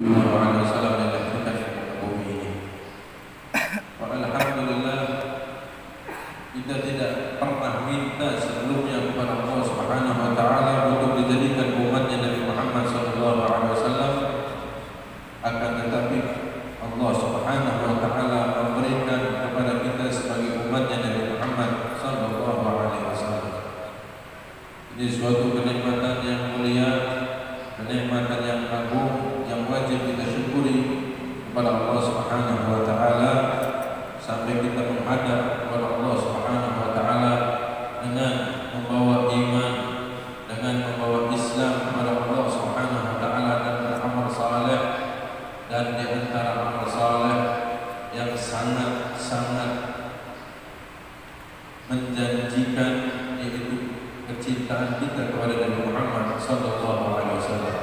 Wasallam yang dilahirkan di muka bumi ini. Alhamdulillah, kita tidak pernah minta sebelumnya kepada Allah Subhanahu wa taala untuk dijadikan umatnya Nabi Muhammad sallallahu alaihi wasallam. Akan tetapi Allah Subhanahu wa taala memberikan kepada kita sebagai umatnya Nabi Muhammad sallallahu alaihi wasallam. Ini suatu kenikmatan yang mulia, kenikmatan yang agung yang wajib kita syukuri kepada Allah Subhanahu wa taala sampai kita menghadap kepada Allah Subhanahu wa taala dengan membawa iman, dengan membawa Islam kepada Allah Subhanahu wa taala dan beramal saleh. Dan di antara amal saleh yang sangat-sangat menjanjikan yaitu kecintaan kita kepada Nabi Muhammad sallallahu alaihi wasallam.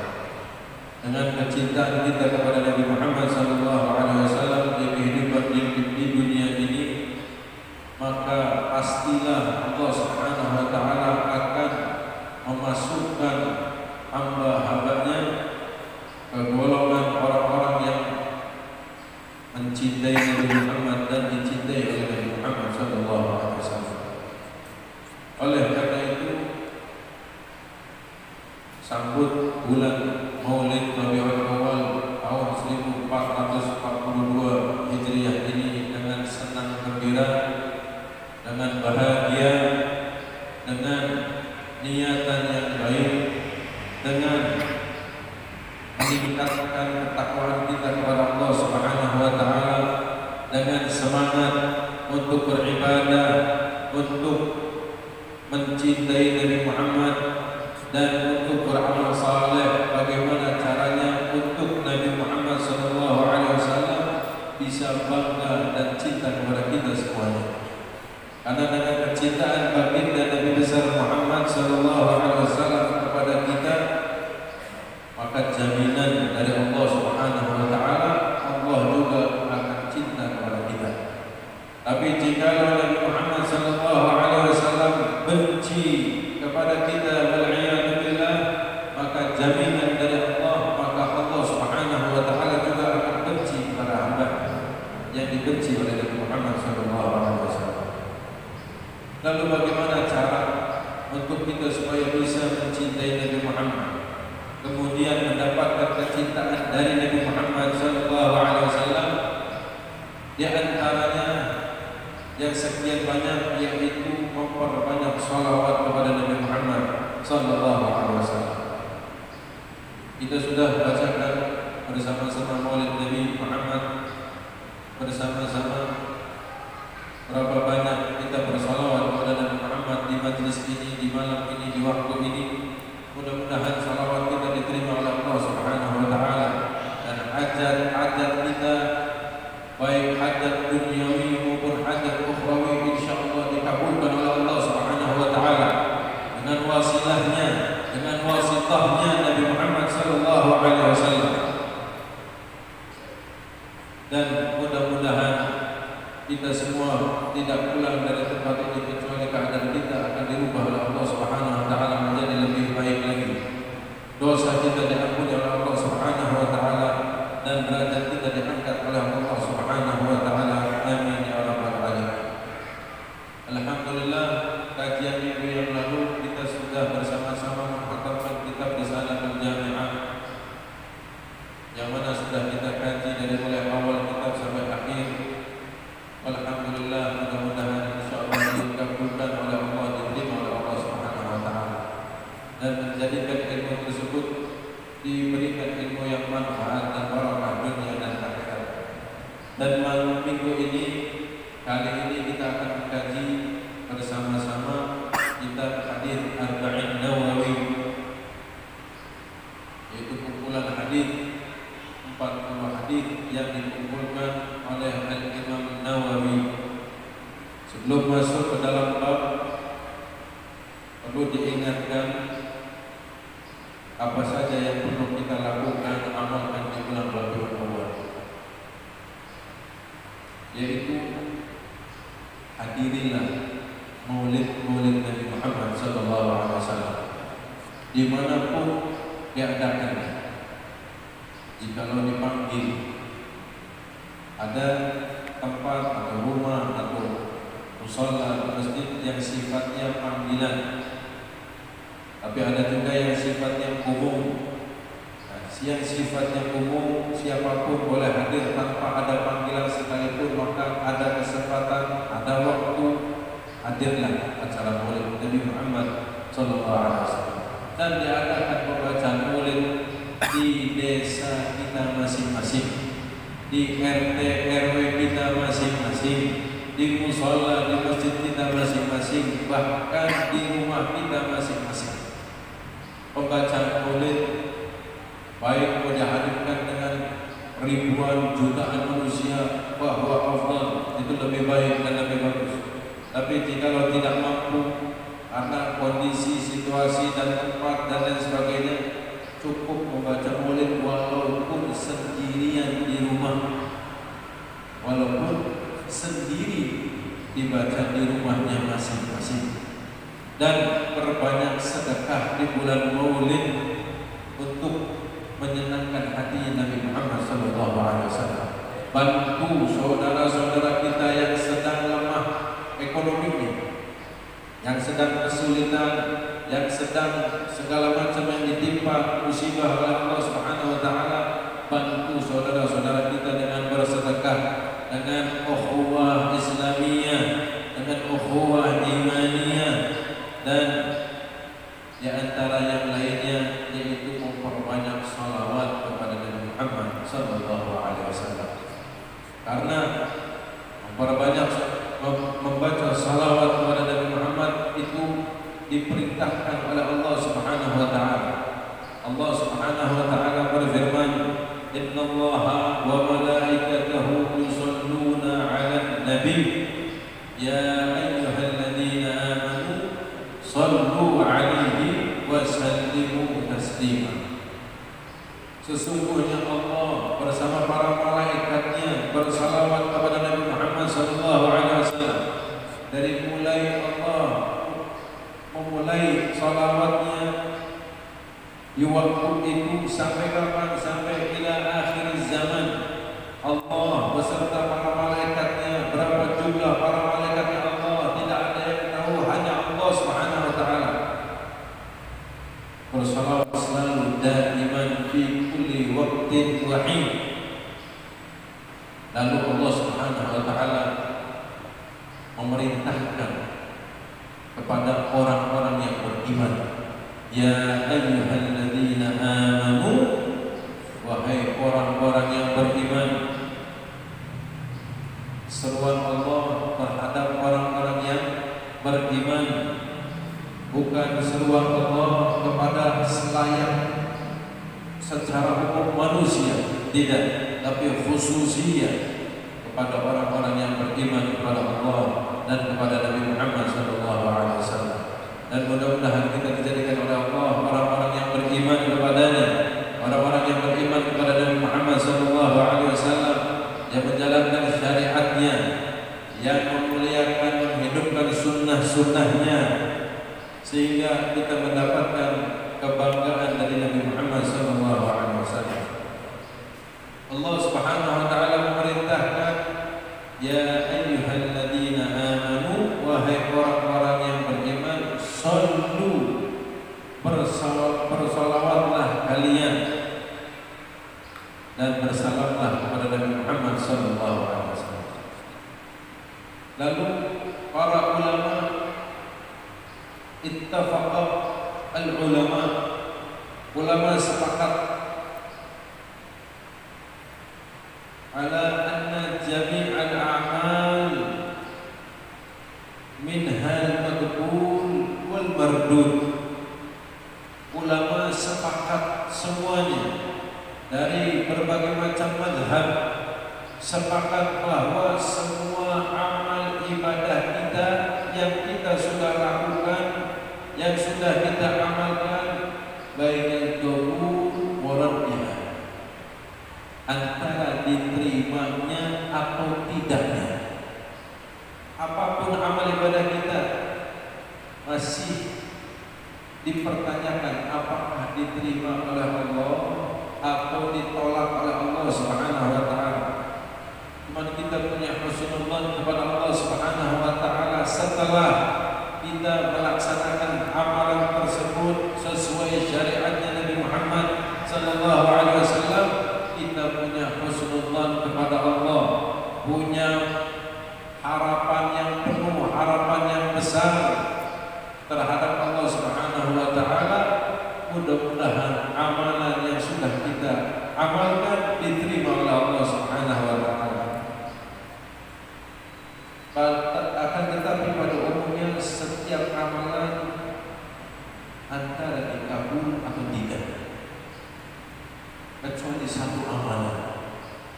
Dengan kecintaan kita kepada Nabi Muhammad sallallahu alaihi wasallam di kehidupan di dunia ini, maka pastilah Allah Subhanahu wa taala akan memasukkan hamba-hambanya ke golongan orang-orang yang mencintai Nabi Muhammad dan dicintai oleh Nabi Muhammad sallallahu alaihi wasallam. Oleh karena itu, sambut bulan Maulid Rabiul Awal tahun 1442 Hijriah ini dengan senang gembira, dengan bahagia, dengan niatan yang baik, dengan meningkatkan ketakwaan kita kepada Allah Subhanahu wa taala, dengan semangat untuk beribadah, untuk mencintai Nabi Muhammad dan untuk beramal saleh. Bagaimana caranya untuk Nabi Muhammad sallallahu alaihi wasallam bisa bangga dan cinta kepada kita semuanya. Karena dengan kecintaan baginda Nabi besar Muhammad sallallahu alaihi wasallam kepada kita, maka jaminan dari Allah Subhanahu wa taala, Allah juga akan cinta kepada kita. Tapi jika Nabi Muhammad sallallahu alaihi wasallam benci kepada kita, wal'iyadu billah, maka jaminan dari Allah, maka Allah Subhanahu wa taala juga akan benci kepada hamba yang dibenci oleh Nabi Muhammad sallallahu alaihi wasallam. Lalu bagaimana cara untuk kita supaya bisa mencintai Nabi Muhammad, kemudian mendapatkan kecintaan dari Nabi Muhammad sallallahu alaihi wasallam? Di antaranya yang sekian banyak yaitu memperbanyak salawat kepada Nabi Muhammad sallallahu alaihi wasallam. Kita sudah bacakan bersama-sama Maulid Nabi Muhammad, bersama-sama berapa banyak kita bersalawat kepada Nabi Muhammad di majlis ini, di malam ini, di waktu ini. Mudah-mudahan salawat kita diterima oleh Allah Subhanahu wa taala dan hajat-hajat kita, baik hajat duniawi maupun hajat ukhrawi, insyaallah dikabulkan oleh Allah Subhanahu wa taala dengan wasilahnya, dengan wasitahnya Nabi Muhammad sallallahu alaihi wasallam. Dan mudah-mudahan kita semua tidak pulang dari tempat ini kecuali keadaan kita akan dirubah oleh Allah Subhanahu wa taala menjadi lebih baik lagi. Dosa kita diampuni oleh Allah Subhanahu wa taala dan derajat kita diangkat oleh Allah Subhanahu wa taala. Amin ya rabbal alamin. Alhamdulillah, kajian minggu yang lalu kita sudah bersama-sama menghatamkan kitab Risalatul Jami'ah, yang mana sudah kita kaji dari mulai awal kitab sampai akhir. Alhamdulillah, mudah-mudahan insyaallah dikabulkan oleh Allah, diterima oleh Allah Subhanahu wa taala dan menjadikan ilmu tersebut diberikan ilmu yang manfaat dan barakah dunia dan akhirat. Dan malam minggu ini, kali ini kita akan mengkaji bersama-sama kitab Hadits Arba'in Nawawi, yaitu kumpulan hadis 40 hadis yang dikumpulkan oleh Al-Imam Nawawi. Sebelum masuk ke dalam bab, perlu diingatkan apa saja yang perlu kita lakukan, amalkan di bulan Rabiul Awal, yaitu hadirilah Maulid Nabi Muhammad sallallahu alaihi wasallam dimanapun diadakan. Jikalau kalau dipanggil. Ada tempat atau rumah atau mushola masjid yang sifatnya panggilan, tapi ada juga yang sifatnya umum. Yang sifatnya umum, siapapun boleh hadir tanpa ada panggilan sekalipun, maka ada kesempatan, ada waktu, hadirlah acara Maulid Nabi Muhammad SAW. Dan diadakan pembacaan Maulid di desa kita masing-masing, di RT RW kita masing-masing, di mushola, di masjid kita masing-masing, bahkan di rumah kita masing-masing. Pembacaan Maulid baik mau dihadirkan dengan ribuan jutaan manusia, bahwa afdal, itu lebih baik dan lebih bagus. Tapi jika tidak mampu karena kondisi, situasi dan tempat dan lain sebagainya, cukup membaca Maulid walaupun sendirian di rumah, walaupun sendiri dibaca di rumahnya masing-masing. Dan perbanyak sedekah di bulan Maulid untuk menyenangkan hati Nabi Muhammad SAW. Bantu saudara-saudara kita yang sedang lemah ekonominya, yang sedang kesulitan, yang sedang segala macam yang ditimpa musibah oleh Allah Subhanahu Wa Taala. Bantu saudara-saudara kita dengan bersedekah, dengan ukhuwah Islamiyah, dengan ukhuwah imaniyah, dan di antara yang lainnya yaitu memperbanyak salawat kepada Nabi Muhammad SAW. Karena membaca salawat kepada Nabi Muhammad itu diperintahkan oleh Allah Subhanahu Wa Taala. Allah Subhanahu Wa Taala berfirman, Innallaha wa malaikatahu yusalluna 'alan nabi ya ayyuhalladzina amanu sallu 'alaihi wa sallimu taslima. Sesungguhnya Allah bersama para malaikatnya bersalawat kepada Nabi Muhammad SAW. Dari mulai Allah memulai salawatnya di waktu itu sampai kapan? Sampai ila akhir zaman. Allah beserta para malaikatnya, berapa jumlah para malaikatnya Allah tidak ada yang tahu, hanya Allah Subhanahu Wa Taala. Bersalawat selalu daiman fi kulli waqtin wa hin. Lalu Allah Subhanahu Wa Taala memerintahkan kepada orang-orang yang beriman, ya ayyuhalladzina amanu, wahai orang-orang yang beriman. Seruan Allah terhadap orang-orang yang beriman, bukan seruan Allah kepada selayak secara umum manusia, tidak, tapi khususnya kepada orang-orang yang beriman kepada Allah dan kepada Nabi Muhammad SAW. Dan mudah-mudahan kita dijadikan oleh Allah orang-orang yang beriman kepadanya, orang-orang yang beriman kepada Nabi Muhammad SAW, yang menjalankan syariatnya, yang memuliakan, menghidupkan sunnah-sunnahnya, sehingga kita mendapatkan kebanggaan dari Nabi Muhammad SAW. Allah Subhanahu Wa Taala memerintahkan, ya ayyuhalladzina amanu, wahai orang-orang yang beriman, sallu, bersalawatlah kalian dan bersalamlah kepada Nabi Muhammad SAW. Lalu para ulama ittafaqa, ulama sepakat ala anna jami'al a'mal minhal maqbul wal mardud. Ulama sepakat semuanya dari berbagai macam mazhab sepakat bahwa semua amal ibadah kita yang kita sudah lakukan, yang sudah kita amalkan, baik yang qabul waradiyah, antara diterimanya atau tidaknya. Apapun amal ibadah kita masih dipertanyakan apakah diterima oleh Allah atau ditolak oleh Allah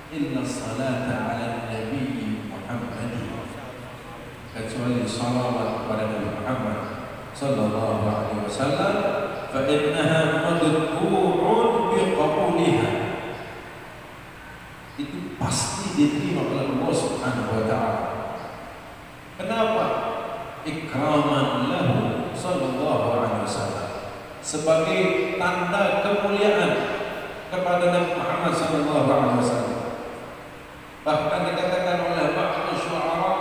illa salata ala Nabi Muhammad, kecuali salawat kepada Nabi Muhammad sallallahu alaihi wasallam, fa innaha madbu'un biqabuliha, itu pasti diterima oleh Allah Subhanahu wa taala. Kenapa? Ikraman lahu sallallahu alaihi wasallam, sebagai tanda kemuliaan kepada Nabi Muhammad sallallahu alaihi wasallam. Bahkan dikatakan oleh ba'd syu'ara,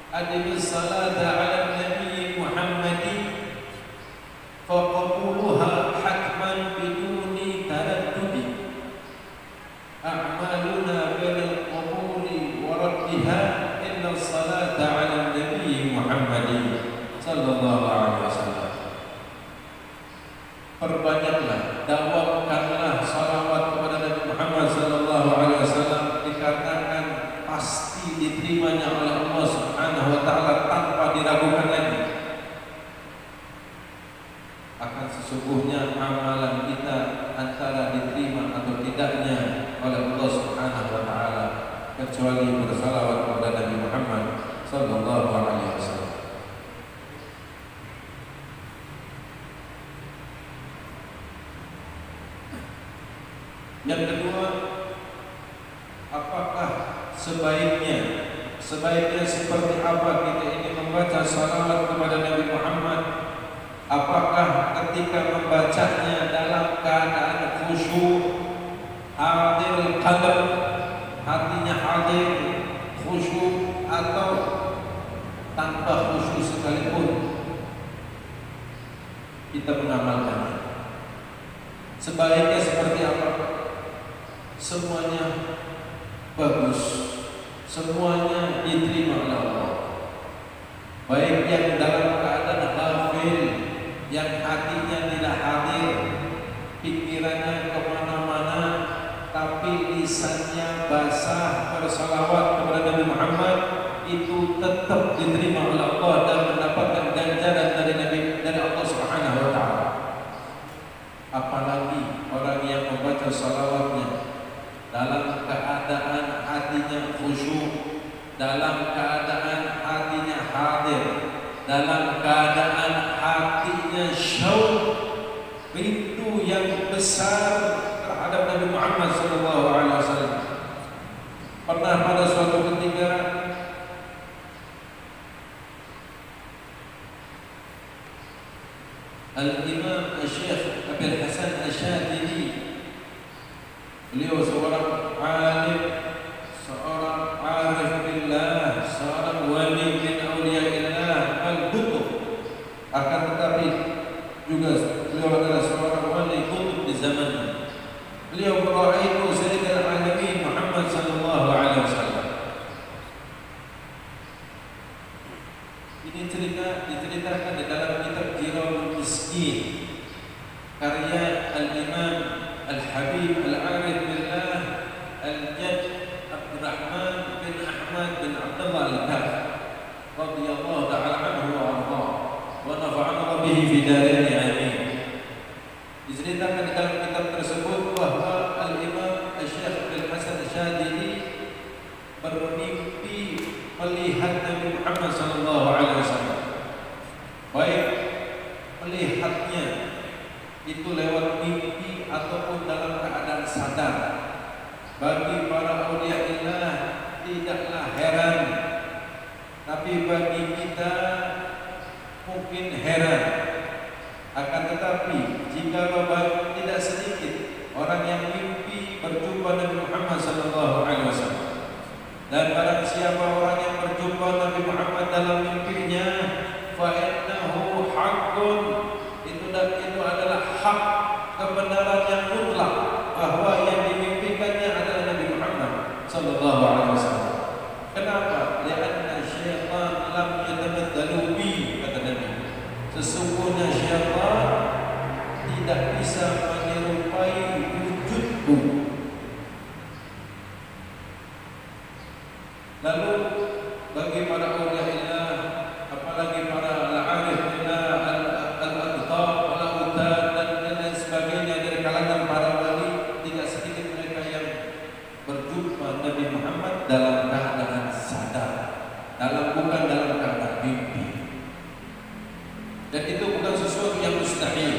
adil salata ala Nabi Muhammad fa qabuluha hatman biduni taraddudi, a'maluna bainal qabuli wa raddiha illa salata ala Nabi Muhammad sallallahu alaihi wasallam. Perbanyaklah, dawamkanlah salawat kepada Nabi Muhammad sallallahu alaihi wasallam, dikatakan pasti diterimanya oleh Allah Subhanahu wa taala tanpa diragukan lagi. Akan sesungguhnya amalan kita antara diterima atau tidaknya oleh Allah Subhanahu wa taala kecuali bersalawat kepada Nabi Muhammad sallallahu alaihi wasallam. Yang kedua, apakah sebaiknya seperti apa kita ini membaca salawat kepada Nabi Muhammad? Apakah ketika membacanya dalam keadaan khusyuk, hadir qalb, hatinya hadir, khusyuk, atau tanpa khusyuk sekalipun kita mengamalkannya? Sebaiknya seperti apa? Semuanya bagus, semuanya diterima oleh Allah. Baik yang dalam keadaan ghafil, yang hatinya tidak hadir, pikirannya kemana-mana, tapi lisannya basah bersalawat kepada Nabi Muhammad, itu tetap diterima oleh Allah dan mendapatkan ganjaran dari Allah Subhanahu wa taala. Apalagi orang yang membaca salawatnya dalam keadaan hatinya khusyuk, dalam keadaan hatinya hadir, dalam keadaan hatinya syauq, rindu yang besar terhadap Nabi Muhammad SAW. Pernah pada suatu ketika Al-Imam Syekh Abil Hasan Asyadili, beliau seorang alim, seorang arif billah, seorang wali min awliyaillah al-qutub, akan tetapi juga beliau adalah seorang wali qutub di zamannya. Beliau meraitu Sayyidul Alamin Muhammad sallallahu alaihi wasallam. Ini diceritakan di dalam kitab Jiraul Miskin karya Al-Imam Al-Habib Al-Arif Billah Al-Jad Abdurrahman bin Ahmad bin Abdullah Al-Kaf radhiyallahu ta'ala anhu wa arda wa nafa'ana bihi fi darin amin. Diceritakan di dalam kitab tersebut bahwa Al-Imam Syekh Abil Hasan Asyadili bermimpi melihat Nabi Muhammad sallallahu alaihi wasallam. Baik melihatnya itu lewat mimpi ataupun dalam keadaan sadar. Bagi para auliyaillah tidaklah heran, tapi bagi kita mungkin heran. Akan tetapi jika tidak sedikit orang yang mimpi berjumpa Nabi Muhammad sallallahu alaihi wasallam, dan barang siapa orang yang berjumpa Nabi Muhammad dalam mimpinya, fa innahu haqqun, itu adalah hak, kebenaran yang mutlak bahwa yang dimimpikannya adalah Nabi Muhammad sallallahu alaihi wasallam. Kenapa? Karena syaitan lam yatamaddalu bi, kata Nabi. Sesungguhnya syaitan tidak bisa menyerupai wujudku. Lalu bagi para auliyaillah, apalagi para al-arif billah, al-adhar, al-autad dan lain sebagainya dari kalangan para wali, tidak dalam keadaan sadar, bukan dalam keadaan mimpi. Dan itu bukan sesuatu yang mustahil.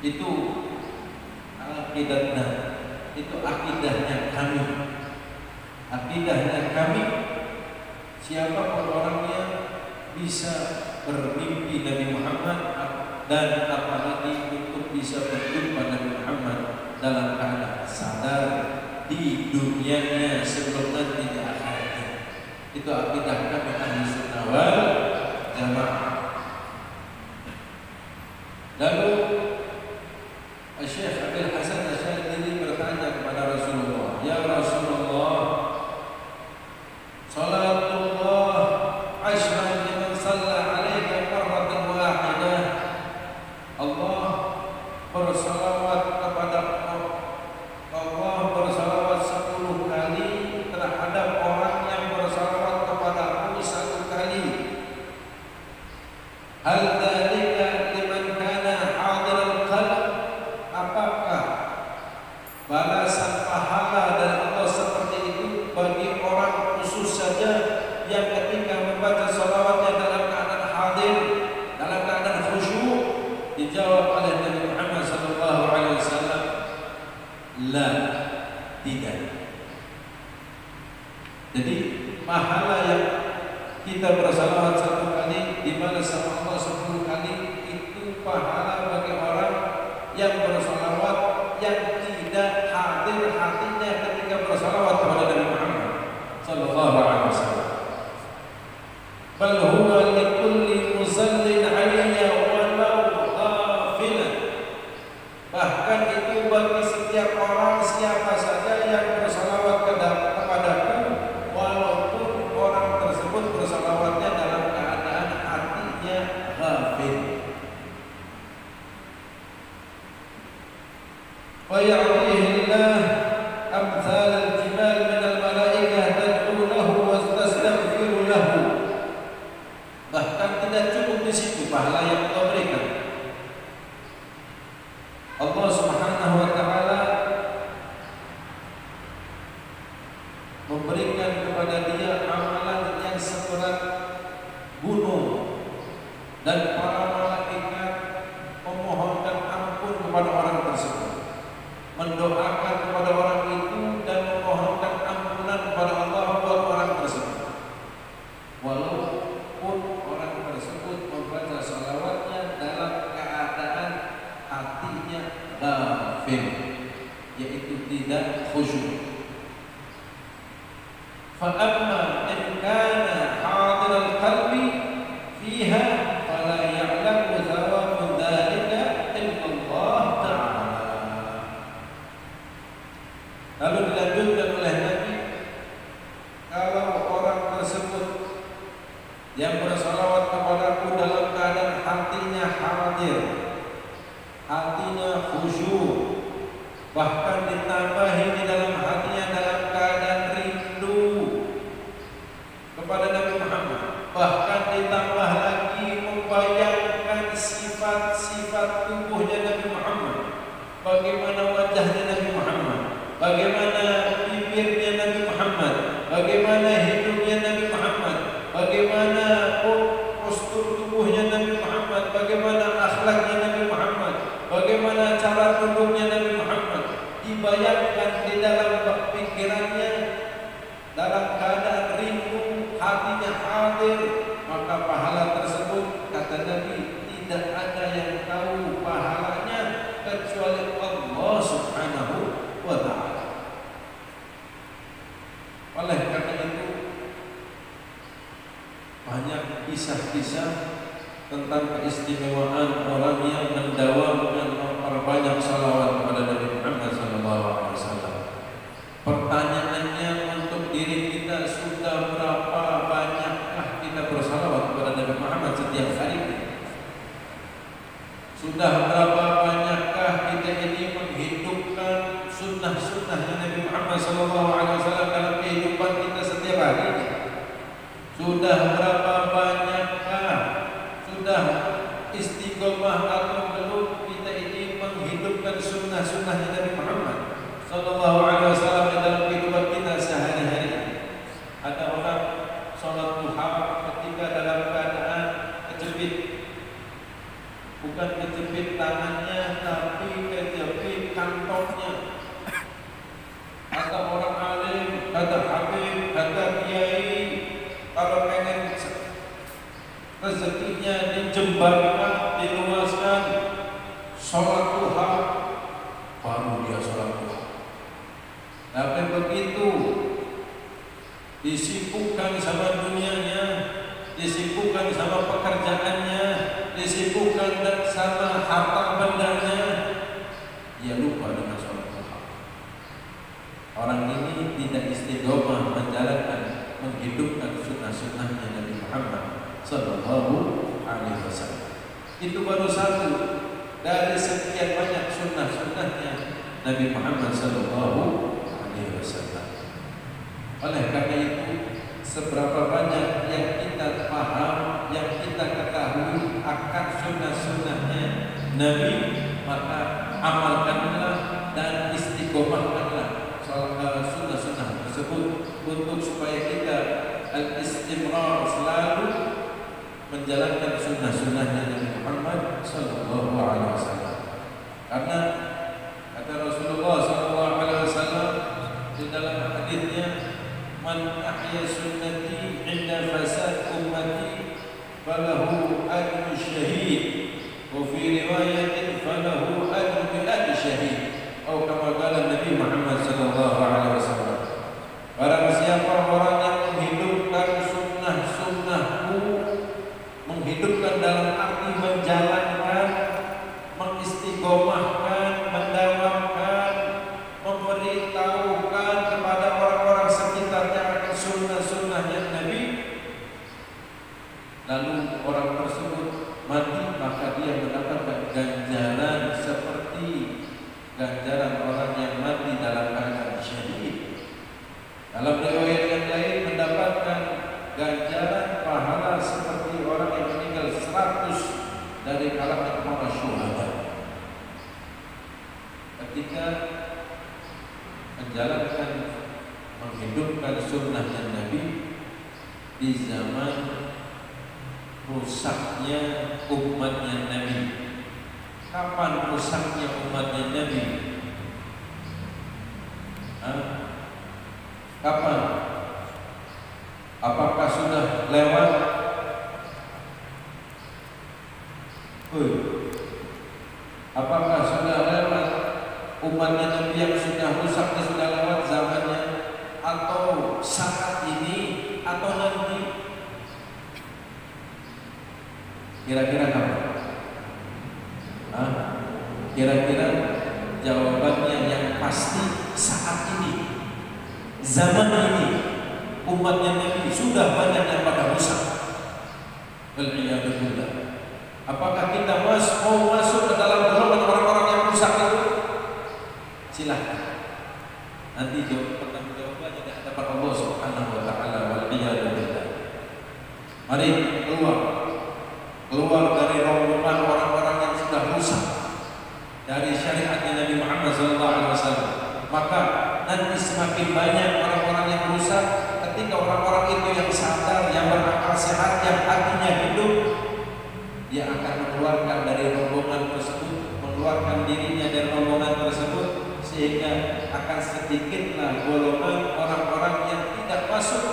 Itu akidahnya, itu akidahnya kami. Akidahnya kami, siapapun orangnya bisa bermimpi Nabi Muhammad, dan apalagi untuk bisa berjumpa Nabi Muhammad dalam keadaan sadar di dunianya sebelum nanti di akhiratnya. Itu akidah kami ahli sunnah wal jamaah. Lalu Syekh Abil Hasan Asy'ari bertanya kepada Rasulullah, "Ya Rasulullah, salatullah ashran liman shalla 'alaika marratan wahidah." Allah bersalawat kepada Allah bersalawat 10 kali terhadap orang yang bersalawat kepada Aku 1 kali. Hal dzalika liman kana hadir al-qalb? Apakah balasan pahala dari Allah seperti itu bagi orang khusus saja yang ketika membaca salawatnya dalam keadaan hadir, dalam keadaan khusyuk? Dijawab oleh Nabi Muhammad sallallahu alaihi wasallam, la, tidak. Jadi pahala yang kita bersalawat 1 kali dibalas sama Allah 10 kali, itu pahala bagi orang yang bersalawat yang tidak hadir hatinya ketika bersalawat kepada Nabi Muhammad sallallahu alaihi wasallam. Bal huwa likulli musallin 'alayya walau ghafilan. Bahkan itu bagi setiap orang, siapa saja yang bersalawat kepadaku, walaupun orang tersebut bersalawatnya dalam keadaan hatinya ghafil. Wa ya'tihillah amthal al-jibal min al-malaikah tad'u lahu wa tastaghfiru lahu. Bahkan tidak cukup di situ pahala yang Allah berikan. Allah Subhanahu wa taala memberikan kepada dia amalan yang seberat gunung, dan para malaikat memohonkan ampun kepada orang tersebut, mendoakan kepada orang itu dan memohonkan ampunan kepada Allah buat orang tersebut. Walaupun orang tersebut membaca salawatnya dalam keadaan hatinya ghafil, yaitu tidak khusyuk. Fa amma in kana hadir al-qalbi fiha fala ya'lamu thawab dzalika illa Allah ta'ala. Lalu dilanjutkan oleh Nabi, kalau orang tersebut yang bersalawat kepadaku dalam keadaan hatinya hadir, hatinya khusyuk, bahkan ditambahi di dalam hatinya dalam keadaan rindu kepada Nabi Muhammad, bahkan ditambah lagi membayangkan sifat-sifat tubuhnya Nabi Muhammad, bagaimana wajahnya Nabi Muhammad, bagaimana bibirnya Nabi Muhammad, bagaimana hidungnya Nabi Muhammad, bagaimana postur tubuhnya Nabi Muhammad, bagaimana akhlaknya Nabi Muhammad, bagaimana cara duduknya Nabi Muhammad, dibayangkan di dalam pikirannya dalam keadaan rindu, hatinya hadir, maka pahala tersebut, kata Nabi, tidak ada yang tahu pahalanya kecuali Allah Subhanahu wa ta'ala. Oleh karena itu, banyak kisah-kisah tentang keistimewaan orang yang mendawamkan memperbanyak salawat kepada Nabi Muhammad SAW. Pertanyaannya untuk diri kita, sudah berapa banyakkah kita bersalawat kepada Nabi Muhammad setiap hari? Sudah berapa banyakkah kita ini menghidupkan sunnah-sunnahnya Nabi Muhammad SAW dalam kehidupan kita setiap hari? Sudah berapa banyakkah sudah istiqomah atau belum kita ini menghidupkan sunnah-sunnahnya Nabi Muhammad sallallahu alaihi wasallam kantornya. Kata orang alim, kata habib, kata kiai, kalau pengen rezekinya dijembarkan, diluaskan, sholat duha, baru dia sholat duha. Tapi begitu disibukkan sama dunianya, disibukkan sama pekerjaannya, disibukkan sama harta bendanya, dia lupa dengan sholat duha. Orang ini tidak istiqomah menjalankan, menghidupkan sunnah-sunnahnya Nabi Muhammad Sallallahu Alaihi Wasallam. Itu baru satu dari sekian banyak sunnah-sunnahnya Nabi Muhammad Sallallahu Alaihi Wasallam. Oleh karena itu, seberapa banyak yang kita paham, yang kita ketahui akan sunnah-sunnahnya Nabi, maka amalkanlah dan istiqomahkanlah sunnah-sunnah tersebut untuk supaya kita al-istimrar selalu menjalankan sunnah-sunnahnya Nabi Muhammad Sallallahu Alaihi Wasallam. Karena kata Rasulullah Sallallahu Alaihi Wasallam di dalam hadisnya, man ahya sunnati inda fasad ummati falahu ajru syahid, wa fi riwayatin falahu ajru mi'ati syahid, atau kama qala Nabi Muhammad Sallallahu Alaihi Wasallam. Barang siapa orang yang menghidupkan sunnah-sunnahku, menghidupkan dalam arti menjalankan, mengistiqomahkan, mendawamkan, memberitahukan kepada orang-orang sekitarnya akan sunnah-sunnahnya Nabi, lalu orang tersebut mati, maka dia mendapatkan ganjaran seperti ganjaran orang yang mati dalam keadaan syahid. Dalam riwayat yang lain mendapatkan ganjaran pahala seperti orang yang meninggal 100 dari kalangan para syuhada. Ketika menjalankan, menghidupkan sunnahnya Nabi di zaman rusaknya umatnya Nabi. Kapan rusaknya umatnya Nabi? Kapan? Apakah sudah lewat? Apakah sudah lewat umatnya Nabi yang sudah rusak, sudah lewat zamannya, atau saat ini, atau nanti? Kira-kira kapan? Kira-kira jawabannya yang pasti saat ini, zaman ini, umatnya Nabi sudah banyak yang pada rusak. Wal'iyadzubillah. Apakah kita mau masuk ke dalam golongan orang-orang yang rusak itu? Silahkan. Nanti jawabannya di hadapan Allah Subhanahu Wa Taala. Wal'iyadzubillah. Mari keluar dari rombongan orang-orang yang sudah rusak dari syariatnya Nabi Muhammad SAW. Maka nanti semakin banyak orang-orang yang rusak ketika orang-orang itu yang sadar, yang berakal sehat, yang hatinya hidup, dia akan mengeluarkan dari rombongan tersebut, mengeluarkan dirinya dari rombongan tersebut, sehingga akan sedikitlah golongan orang-orang yang tidak masuk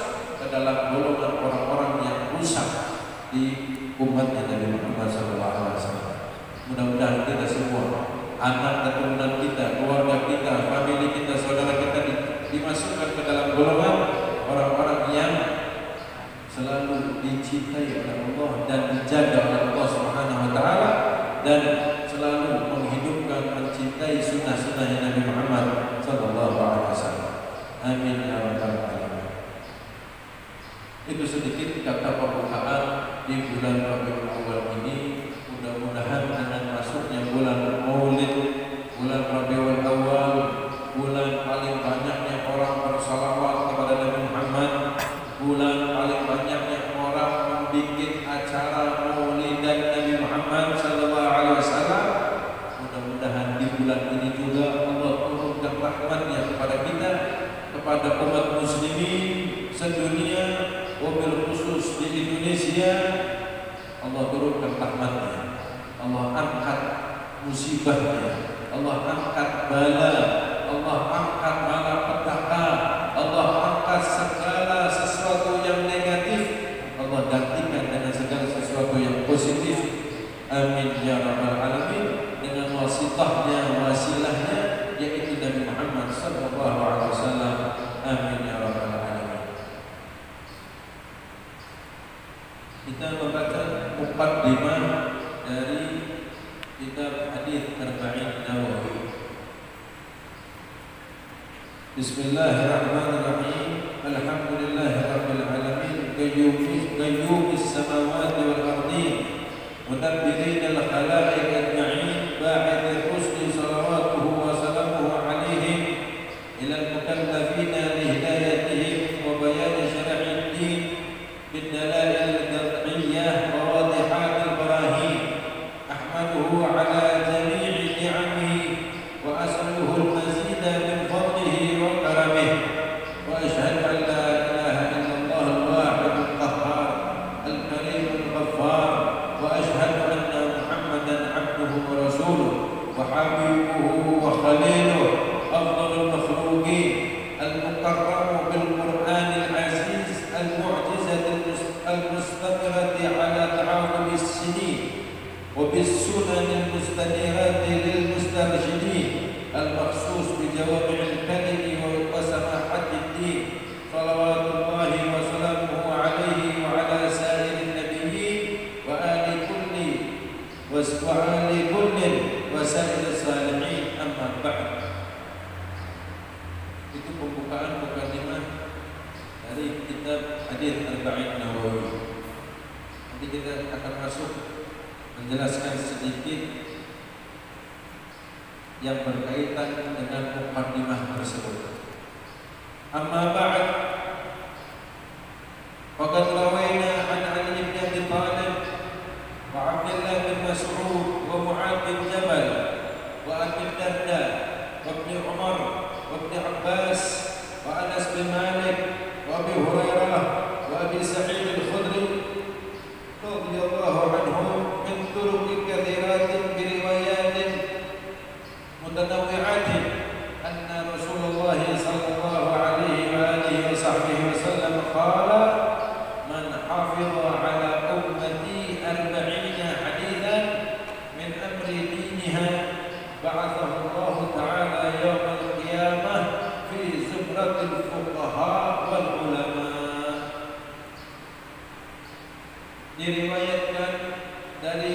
ke dalam golongan orang-orang yang rusak di umatnya Nabi Muhammad SAW. Mudah-mudahan kita semua, anak keturunan kita, keluarga kita, famili kita, saudara kita dimasukkan ke dalam golongan orang-orang yang selalu dicintai oleh Allah dan dijaga oleh Allah Subhanahu Wa Taala, dan selalu menghidupkan, mencintai sunnah-sunnah Nabi Muhammad Sallallahu Alaihi Wasallam. Amin ya rabbal alamin. Itu sedikit kata pembukaan di bulan Rabiul Awal ini. Mudah-mudahan dengan masuknya bulan Maulid, bulan Rabiul Awal, bulan paling banyaknya orang bersalawat kepada Nabi Muhammad, bulan paling banyaknya orang membuat acara Maulid dan Nabi Muhammad Sallallahu Alaihi Wasallam. Mudah-mudahan di bulan ini juga Allah turunkan rahmatnya kepada kita, kepada umat muslimin sedunia, wabil khusus di Indonesia. Allah turunkan rahmatnya, Allah angkat musibahnya, Allah angkat bala, Allah angkat malapetaka, Allah angkat segala sesuatu yang negatif, Allah gantikan dengan segala sesuatu yang positif. Amin ya rabbal alamin. Dengan wasilahnya yaitu Nabi Muhammad sallallahu alaihi wasallam. Amin ya rabbal alamin. Kita membaca muqaddimah dari kitab hadis Arba'in Nawawi. Bismillahirrahmanirrahim. Alhamdulillahirabbil alamin. Qayyumis samawati wal ardi mudabbirin al khalaiq ajma'in. Ba'id husni salawatuhu wa salamuhu alaihim ila al mukallafina li hidayatihim wa bayan syara'id din bid dalail al qat'iyyah wa wadihat al barahin. Ahmaduhu ala jami'i ni'amihi wa as'aluhu al mazida min fadlihi wa karamihi. Wa ashhadu an la ilaha illallah al wahid al qahhar al karim al ghaffar. Wa ashhadu anna Muhammadan abduhu wa rasuluhu wa habibuhu wa khaliluhu afdalul makhluqin al mukarram bil Qur'an al aziz al mu'jizat al mustamirati ala ta'awul as sinin وبالسنن المستنيرات للمسترشدين المخصوص بجوامع الكلم وسماحة الدين صلوات الله وسلامه عليه وعلى سائر النبيين وآل كل وسائر الصالحين. أما بعد. Itu pembukaan mukadimah dari kitab hadis Arba'in Nawawi. Nanti kita akan masuk menjelaskan sedikit yang berkaitan dengan muqaddimah tersebut. Amma ba'd, faqad rawayna an Ali bin Abi Thalib wa Abdullah bin Mas'ud wa Mu'adz bin Jabal wa Abi Darda wa Ibn Umar wa Ibn Abbas wa Anas bin Malik wa Abi Hurairah wa Abi Sa'id al-Khudri radhiyallahu anhum min turuq katsiratin bi riwayatin mutanawwi'atin anna Rasulullah sallallahu alaihi wa alihi wa sahbihi wasallam qala man hafidha ala ummati 40 hadithan min amri diniha ba'athahu Allah ta'ala yawm al-qiyamah fi zumratil fuqaha wal ulama. Diriwayatkan dari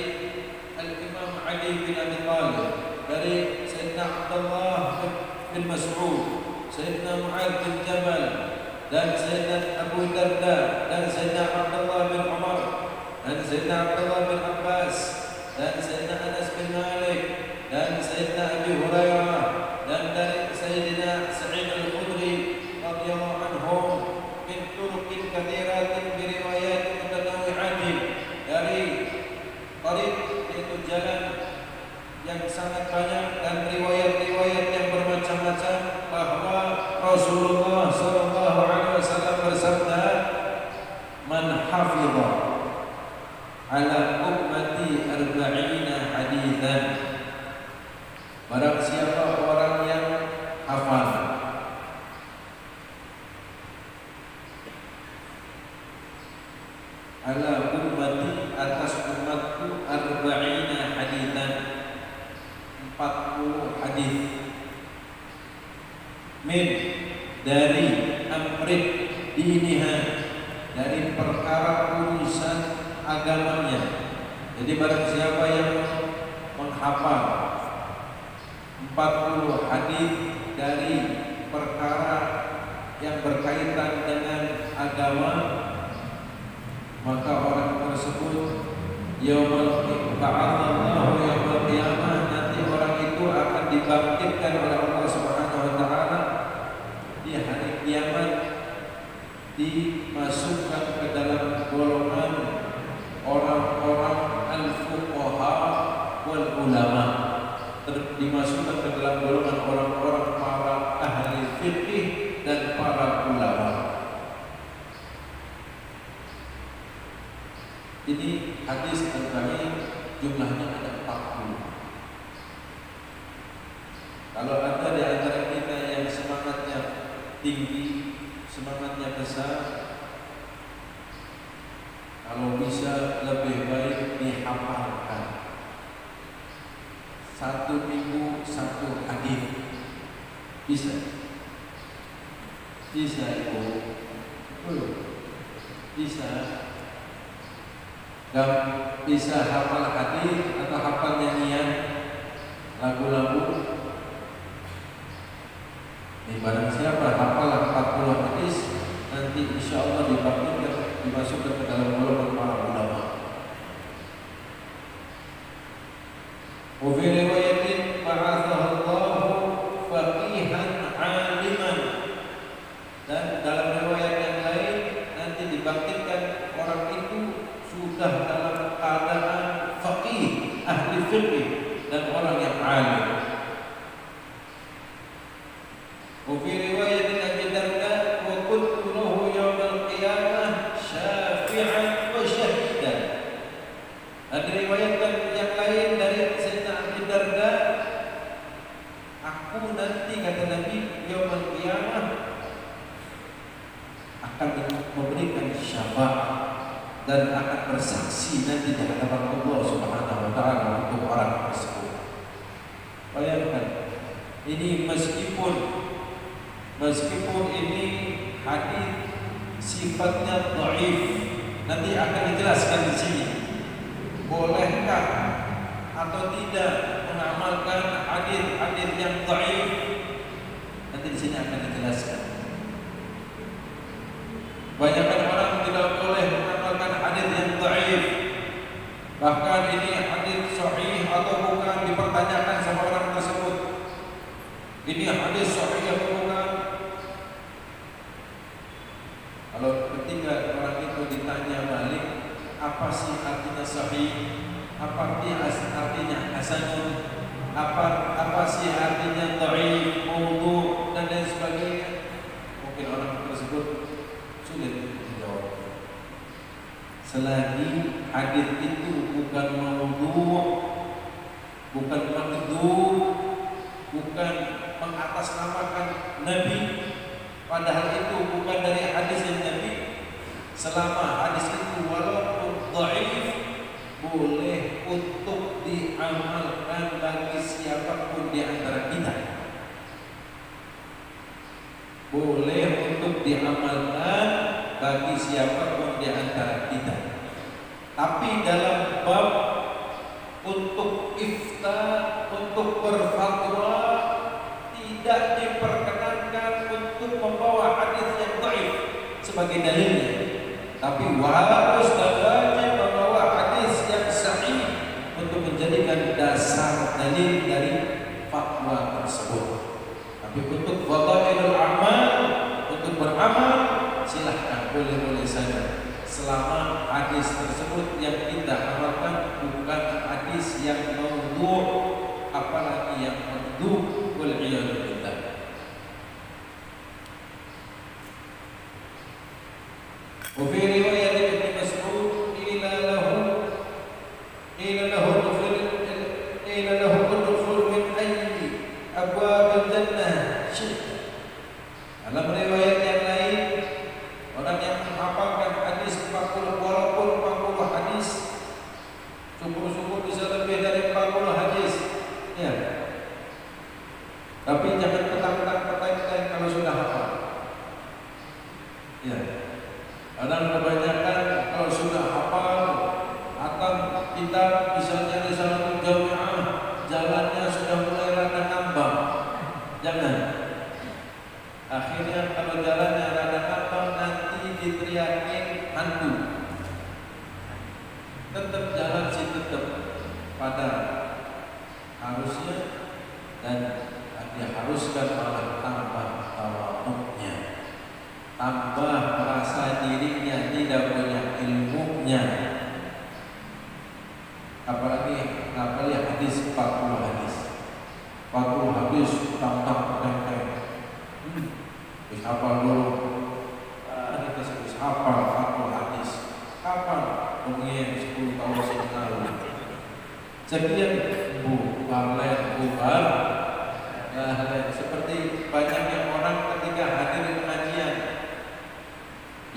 Al-Imam Ali bin Abi Thalib, dari Sayyidina Abdullah bin Mas'ud, Sayyidina Mu'adz bin Jabal, dan Sayyidina Abu Darda, dan Sayyidina Abdullah bin Umar, dan Sayyidina Abdullah bin Abbas, dan Sayyidina Anas bin Malik, dan Sayyidina Abi Hurairah, dan dari Sayyidina Sa'id al-Khudri radhiyallahu anhum min turuqin katsiratin bi riwayatin mutanawwi'atin, dari tarik yaitu jalan yang sangat banyak dan riwayat-riwayat yang bermacam-macam bahwa Rasulullah sallallahu alaihi wasallam bersabda, man hafidha ala ummati 40 haditsan, barang siapa orang yang hafal ala ummati, atas umatku 40 haditsan, 40 hadis, min, dari amrit diniha, dari perkara urusan agamanya. Jadi barang siapa yang menghafal 40 hadis dari perkara yang berkaitan dengan agama, maka orang tersebut yaumul qiyamah, nanti orang itu akan dibangkitkan oleh Allah Subhanahu wa taala di hari kiamat, dimasukkan ke dalam golongan orang-orang al-fuqaha wal ulama, dimasukkan ke dalam golongan orang-orang para ahli fikih dan para ulama. Ini hadis Al-Bani jumlahnya ada 40. tinggi, semangatnya besar, kalau bisa lebih baik dihafalkan. 1 minggu 1 hadis. Bisa? Bisa Ibu? Bisa? Gak bisa hafal hadis atau hafal nyanyian, lagu-lagu? Barang siapa hafal 40 hadis, nanti insya Allah dibangkitkan, dimasukkan ke dalam golongan para ulama. Wa fi riwayatin ba'athahu faqihan 'aliman, dan dalam riwayat yang lain nanti dibangkitkan orang itu sudah dalam keadaan faqih, ahli fiqh, dan orang yang alim. وفي رواية أبي الدرداء وكنت له يوم القيامة شافعا وشهيدا. Dan diriwayatkan yang lain dari Sayyidina Abi Darda, aku nanti kata Nabi yaumul qiyamah akan memberikan syafaat dan akan bersaksi nanti di hadapan Allah Subhanahu wa taala untuk orang tersebut. Bayangkan, ini meskipun ini hadis sifatnya dhaif, nanti akan dijelaskan di sini. Bolehkah atau tidak mengamalkan hadis yang dhaif? Nanti di sini akan dijelaskan. Banyak orang tidak boleh mengamalkan hadis yang dhaif. Bahkan ini hadis sahih atau bukan dipertanyakan sama orang tersebut. Ini hadis sahih atau bukan? Kalau ketika orang itu ditanya balik, apa sih artinya sahih? Apa artinya hasanun? Apa sih artinya dhaif, maudhu, dan lain sebagainya? Mungkin orang tersebut sulit menjawab. Selagi hadis itu bukan maudhu, bukan makdzub, bukan mengatasnamakan Nabi, padahal itu bukan dari hadis yang Nabi, selama hadis itu walaupun dhaif, boleh untuk diamalkan bagi siapapun di antara kita. Boleh untuk diamalkan bagi siapapun di antara kita. Tapi dalam bab untuk ifta, untuk berfatwa, tidak diperkenankan untuk membawa hadis yang dhaif sebagai dalilnya, tapi harus dan wajib membawa hadis yang sahih untuk menjadikan dasar dalil dari fatwa tersebut. Tapi untuk fadhailul amal, untuk beramal, silahkan, boleh-boleh saja, selama hadis tersebut yang kita amalkan bukan hadis yang maudhu', apalagi yang maudhu', wal iyadu billah. Wa fi riwayat Ibnu Mas'ud ila lahu udkhul min ayyi abwab al-jannah syi'ta. Dalam riwayat yang lain, orang yang menghafalkan hadis 40, walaupun 40 hadis, syukur-syukur bisa lebih dari 40 hadis, ya. Tapi jangan petang-petang kalau sudah hafal. Ya. Kadang kebanyakan kalau sudah hafal, akan kita misalnya di Salatul Jami'ah, jalannya sudah mulai rada ngambang. Jangan. Akhirnya kalau jalannya rada ngambang, nanti diteriakin hantu. Tetap jalan sih, tetap pada harusnya, dan diharuskan malah tambah tawaduknya, tambah merasa dirinya tidak punya ilmunya. Apalagi hadis 40 hadis, 40 hadis tambah pegang-pegang. Bisa hafal dulu. Kita harus hafal 40 hadis. Kapan? Mungkin 10 tahun yang lalu. Sekian bubar. Seperti banyaknya orang ketika hadir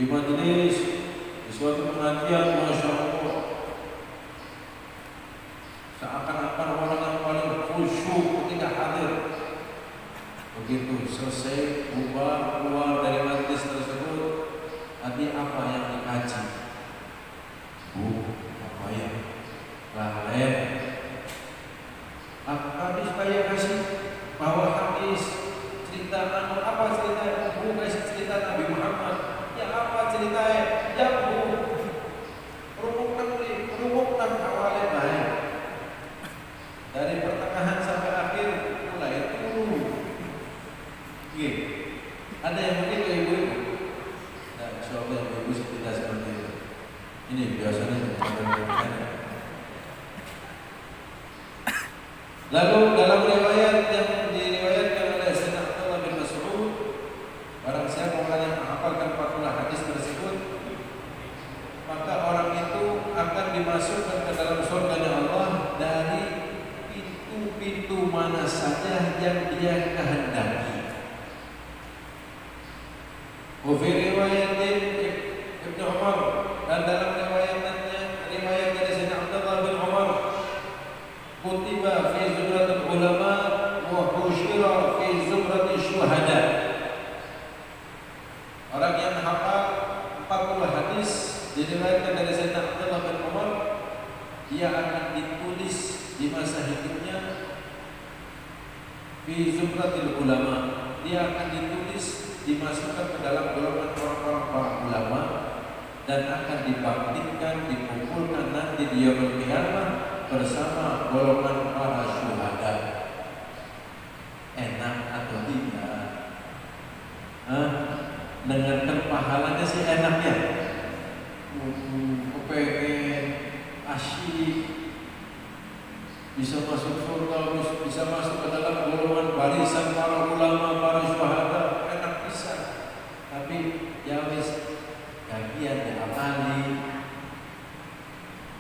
di majelis, di suatu pengajian, masya Allah, seakan-akan orang yang paling khusyuk ketika hadir. Begitu selesai keluar dari majelis tersebut, tadi apa yang dikaji? Apa ya? Lain. Habis saya kasih bahwa habis cerita apa cerita kasih cerita Nabi Muhammad. Ya apa ceritanya? Ya rumukkan awalnya baik. Dari pertengahan sampai akhir mulai dulu. Ada yang mungkin ke ibu-ibu? Nah, insyaallah ibu-ibu tidak seperti itu. Ini biasanya lalu dalam riwayat yang diriwayatkan oleh Sayyidina Abdullah bin Mas'ud, barang siapa orang yang menghafalkan 40 hadis tersebut, maka orang itu akan dimasukkan ke dalam surganya Allah dari pintu-pintu mana saja yang dia kehendaki. Wa fi riwayatin Ibnu Umar, dan dalam riwayat dari Sayyidina Abdullah bin Umar, kutiba fi zumratil ulama wa husyira fi zumratil syuhada. Orang yang hafal 40 hadis diriwayatkan dari Sayyidina Abdullah bin Umar, dia akan ditulis di masa hidupnya fi zumratil ulama, dia akan ditulis dimasukkan ke dalam golongan orang-orang para ulama dan akan dibangkitkan, dikumpulkan nanti di yaumul qiyamah bersama golongan para syuhada. Enak atau tidak? Dengarkan pahalanya sih enak ya. Kepengen asyik, bisa masuk surga, bisa masuk ke dalam golongan barisan para ulama, para syuhada, enak bisa. Tapi ya wis, kajian diamali,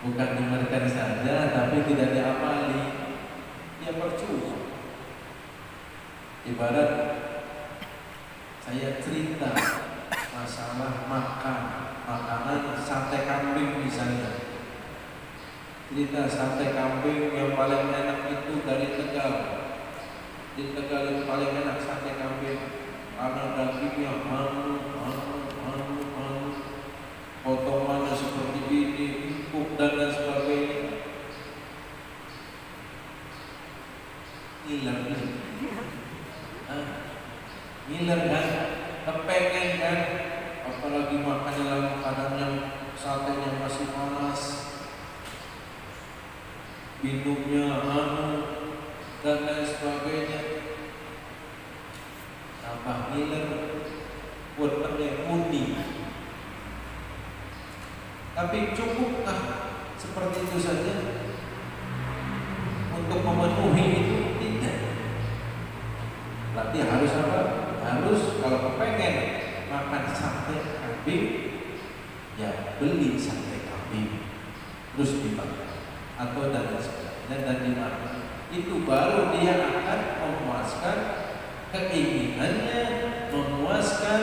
bukan dengarkan saja tapi tidak diamali, ya percuma. Ibarat saya cerita masalah makanan sate kambing misalnya, cerita sate kambing yang paling enak itu dari Tegal. Di Tegal yang paling enak sate kambing karena dagingnya potongannya seperti ini, empuk dan lain sebagainya. Ngiler kan, kepengen kan, apalagi makannya dalam keadaan yang satenya masih panas, minumnya dan lain sebagainya. Tambah ngiler, buat muni. Tapi cukupkah seperti itu saja untuk memenuhi itu? Tidak. Berarti harus apa? Harus kalau kepengen makan sate kambing, ya beli sate kambing terus dimakan atau dan sebagainya dan dimakan. Itu baru dia akan memuaskan keinginannya, memuaskan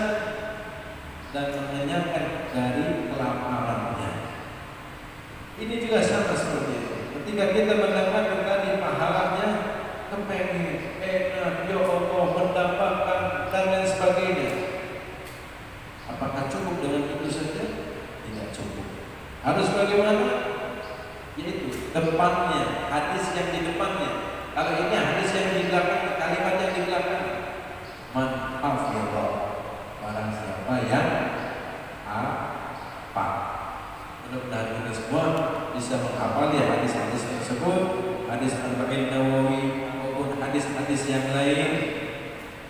dan mengenyangkan dari kelaparannya. Ini juga sama seperti itu. Ketika kita mendapatkan tadi pahalanya, kepengen, enak, ya Allah, mendapatkan dan lain sebagainya. Apakah cukup dengan itu saja? Tidak cukup. Harus bagaimana? Yaitu depannya, hadis yang di depannya. Kalau ini hadis yang di belakang, kalimat yang di belakang. Man hafidhah, barang siapa yang hafal. Mudah-mudahan kita semua bisa menghafal ya hadis-hadis tersebut, hadis Arba'in Nawawi maupun hadis-hadis yang lain.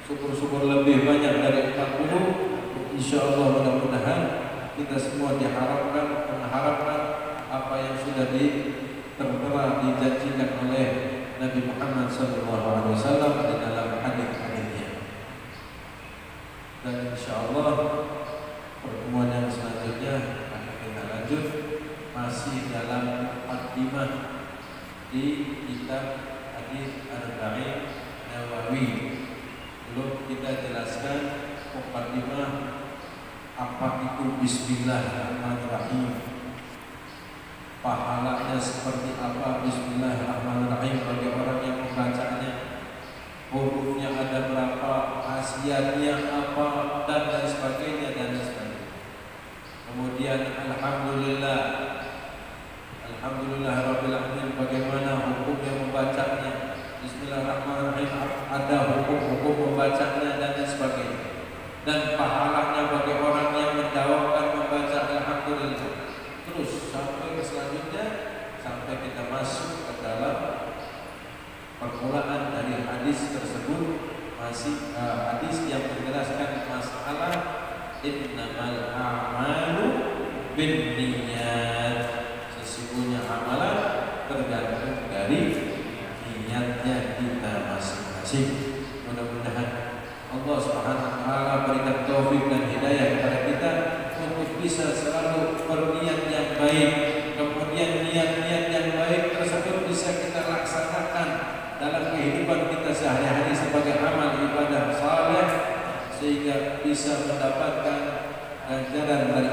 Syukur-syukur lebih banyak dari 40. Insyaallah mudah-mudahan kita semua mengharapkan apa yang sudah tertera dijanjikan oleh Nabi Muhammad SAW di dalam hadis-hadisnya. Dan insyaallah pertemuan yang selanjutnya akan kita lanjut masih dalam muqaddimah di kitab Hadis Arba'in Nawawi. Belum kita jelaskan muqaddimah apa itu Bismillahirrahmanirrahim, pahalanya seperti apa Bismillahirrahmanirrahim bagi orang yang membacanya, hurufnya ada berapa, khasiatnya apa, dan lain sebagainya dan lain sebagainya. Kemudian Alhamdulillahirabbil alamin, bagaimana hukumnya membacanya, Bismillahirrahmanirrahim, ada hukum-hukum membacanya dan lain sebagainya. Dan pahalanya bagi orang yang mendawamkan membaca alhamdulillah. Terus sampai ke selanjutnya, sampai kita masuk ke dalam permulaan dari hadis tersebut, masih hadis yang menjelaskan masalah innamal a'malu binniyat, sesungguhnya amalan tergantung dari niatnya kita masing-masing. Mudah-mudahan Allah Subhanahu wa taala berikan taufik dan hidayah kepada kita untuk bisa selalu berniat yang baik, kemudian niat-niat yang baik tersebut bisa kita laksanakan dalam kehidupan kita sehari-hari sebagai amal ibadah saleh, sehingga bisa mendapatkan ganjaran dari